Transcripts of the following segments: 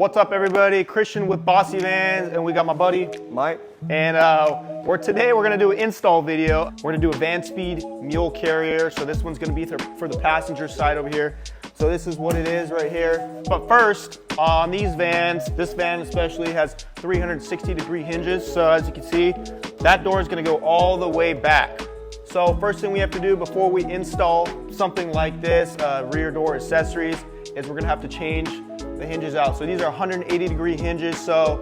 What's up, everybody? Christian with Bossi Vans, and we got my buddy Mike. And today we're gonna do an install video. We're gonna do a Vanspeed Mule carrier. So this one's gonna be for the passenger side over here. So this is what it is right here. But first, on these vans, this van especially has 360-degree hinges. So as you can see, that door is gonna go all the way back. So first thing we have to do before we install something like this, rear door accessories, is we're gonna have to change the hinges out. So these are 180-degree hinges, so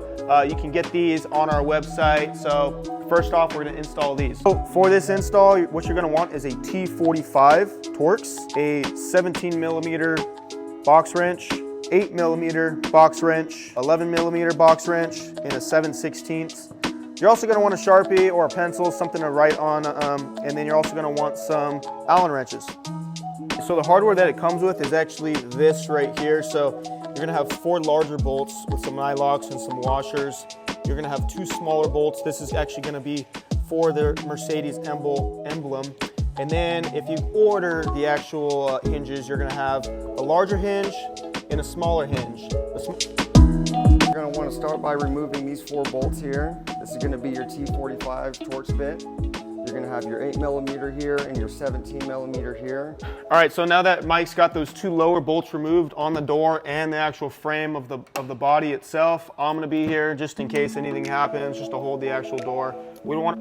you can get these on our website. So first off, we're gonna install these. So for this install, what you're gonna want is a T45 Torx, a 17mm box wrench, 8mm box wrench, 11mm box wrench, and a 7/16. You're also gonna want a Sharpie or a pencil, something to write on, and then you're also gonna want some Allen wrenches. So the hardware that it comes with is actually this right here. So you're gonna have 4 larger bolts with some nylocks and some washers. You're gonna have 2 smaller bolts. This is actually gonna be for the Mercedes emblem. And then if you order the actual hinges, you're gonna have a larger hinge and a smaller hinge. You're going to want to start by removing these 4 bolts here. This is going to be your T45 Torx bit. You're going to have your 8mm here and your 17mm here. All right, so now that Mike's got those 2 lower bolts removed on the door and the actual frame of the body itself, I'm going to be here just in case anything happens, just to hold the actual door. We don't want.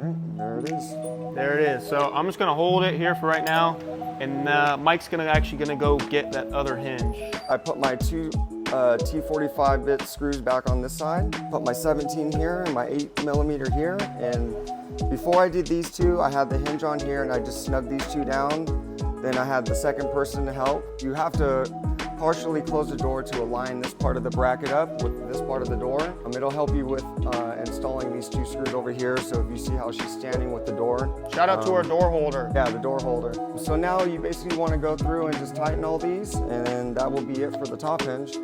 All right, there it is. There it is. So I'm just going to hold it here for right now, and Mike's actually going to go get that other hinge. I put my 2 T45 bit screws back on this side, put my 17 here and my 8mm here, and before I did these 2, I had the hinge on here and I just snugged these 2 down. Then I had the second person to help. You have to partially close the door to align this part of the bracket up with this part of the door. It'll help you with installing these 2 screws over here. So if you see how she's standing with the door. Shout out to our door holder. Yeah, the door holder. So now you basically want to go through and just tighten all these, and then that will be it for the top hinge.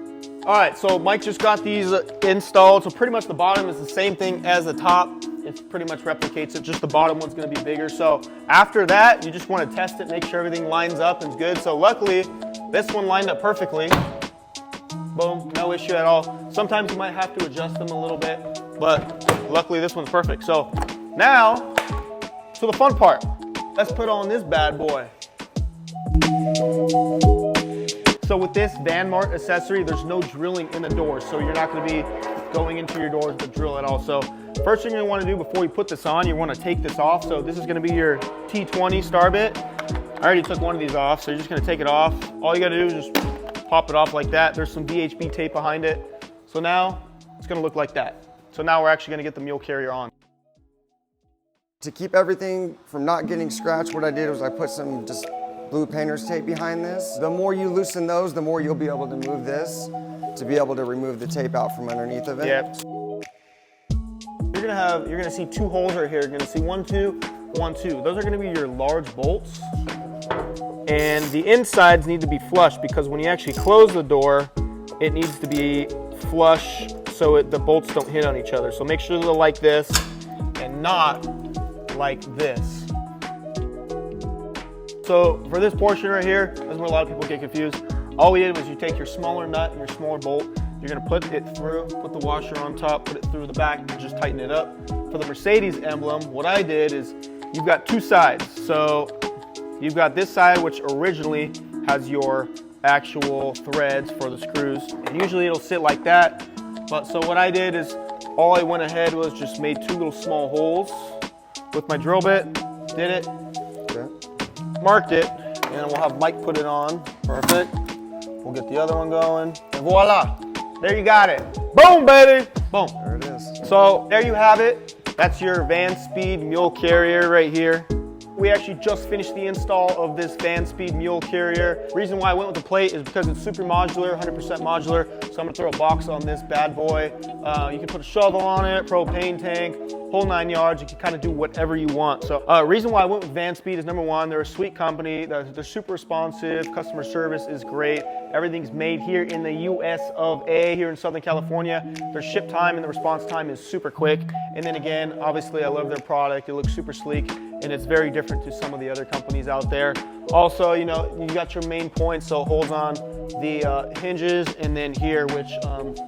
All right, so Mike just got these installed. So pretty much the bottom is the same thing as the top. It pretty much replicates it, just the bottom one's gonna be bigger. So after that, you just wanna test it, make sure everything lines up and is good. So luckily, this one lined up perfectly. Boom, no issue at all. Sometimes you might have to adjust them a little bit, but luckily this one's perfect. So now, to the fun part. Let's put on this bad boy. So with this Van Mart accessory, there's no drilling in the door, so you're not gonna be going into your doors with a drill at all. So first thing you wanna do before you put this on, you wanna take this off. So this is gonna be your T20 star bit. I already took one of these off, so you're just gonna take it off. All you gotta do is just pop it off like that. There's some VHB tape behind it. So now it's gonna look like that. So now we're actually gonna get the mule carrier on. To keep everything from not getting scratched, what I did was I put some just blue painter's tape behind this. The more you loosen those, the more you'll be able to move this to be able to remove the tape out from underneath of it. Yep. You're gonna see 2 holes right here. You're gonna see 1, 2, 1, 2. Those are gonna be your large bolts. And the insides need to be flush because when you actually close the door, it needs to be flush so the bolts don't hit on each other. So make sure they're like this and not like this. So for this portion right here, that's where a lot of people get confused. All we did was you take your smaller nut and your smaller bolt, you're gonna put it through, put the washer on top, put it through the back, and just tighten it up. For the Mercedes emblem, what I did is you've got 2 sides. So you've got this side, which originally has your actual threads for the screws. And usually it'll sit like that. But so what I did is all I went ahead was just made 2 little small holes with my drill bit, did it. Okay. Marked it, and then we'll have Mike put it on. Perfect. We'll get the other one going, and voila! There you got it. Boom, baby! Boom. There it is. So there you have it. That's your Vanspeed Mule carrier right here. We actually just finished the install of this Vanspeed Mule carrier. Reason why I went with the plate is because it's super modular, 100% modular. So I'm gonna throw a box on this bad boy. You can put a shovel on it, propane tank, whole 9 yards. You can kind of do whatever you want. So reason why I went with Vanspeed is number 1, they're a sweet company. They're super responsive. Customer service is great. Everything's made here in the US of A, here in Southern California. Their ship time and the response time is super quick. And then again, obviously I love their product. It looks super sleek and it's very different to some of the other companies out there. Also, you know, you got your main points, so it holds on the hinges, and then here, which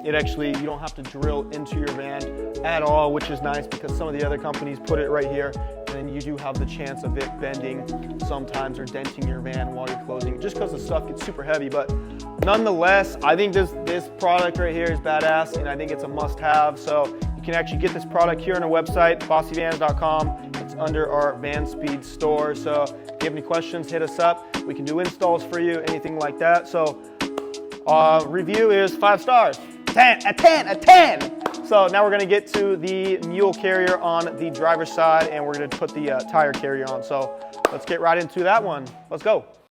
it actually, you don't have to drill into your van at all, which is nice because some of the other companies put it right here, and then you do have the chance of it bending sometimes or denting your van while you're closing, just because the stuff gets super heavy. But nonetheless, I think this product right here is badass, and I think it's a must-have. So you can actually get this product here on our website, bossivans.com. It's under our Vanspeed store. So if you have any questions, hit us up. We can do installs for you, anything like that. So review is 5 stars, 10, a 10, a 10. So now we're gonna get to the Mule carrier on the driver's side, and we're gonna put the tire carrier on. So let's get right into that one. Let's go.